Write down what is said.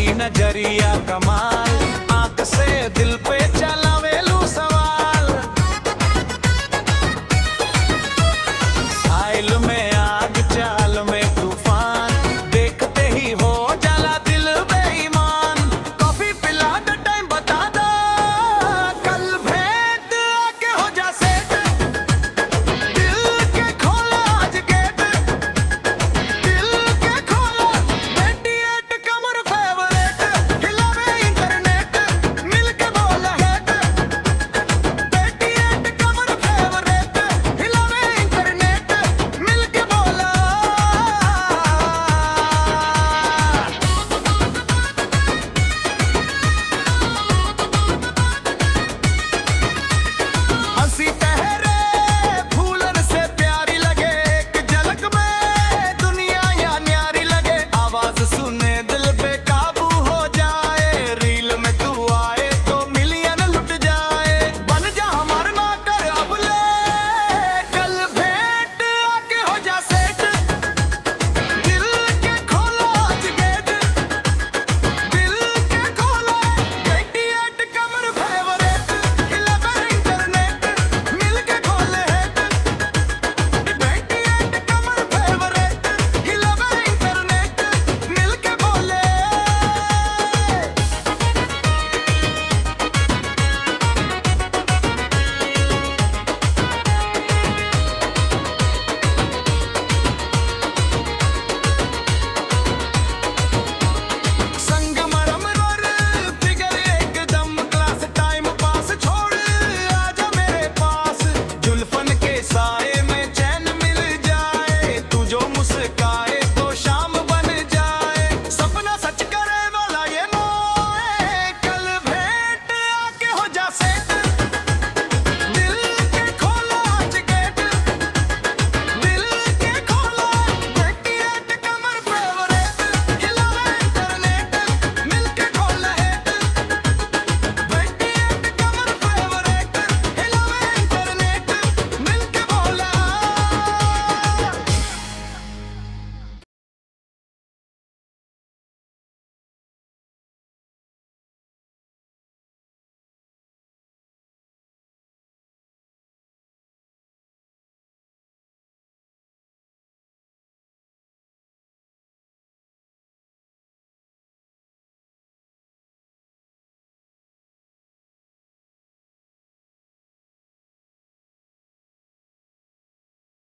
तेरी नजरिया कमाल, आंख से दिल पे चलावेलू सवाल। साइल में आग चाल में तूफान, देखते ही हो जाला दिल बेईमान। कॉफी पिला दे टाइम बता दो, कल भेंट आके हो जा सेट। दिल के खोला आज गेट, दिल के खोला 28 कमर फेवरेट। हिलावे इंटरनेट मिलके बोला हेट, 28 कमर फेवरेट। हिलावे इंटरनेट मिलके बोला। हंसी ठहरे फूलन से प्यारी लगे, एक झलक में दुनिया या न्यारी लगे। आवाज सुने दिल पे काबू हो जाए, रील में तू आए तो मिलियन लुट जाए। बन जा हमार ना कर अब ले, कल भेंट आके हो जा सेट। दिल के खोला आज गेट, दिल के खोला 28 कमर फेवरेट। हिलावे इंटरनेट मिलके खोले हेट, 28 कमर फेवरेट। हिलावे इंटरनेट मिलके बोले। संगमरम रोर फिगर एकदम क्लास, टाइम पास छोड़ आजा मेरे पास। जुल्फ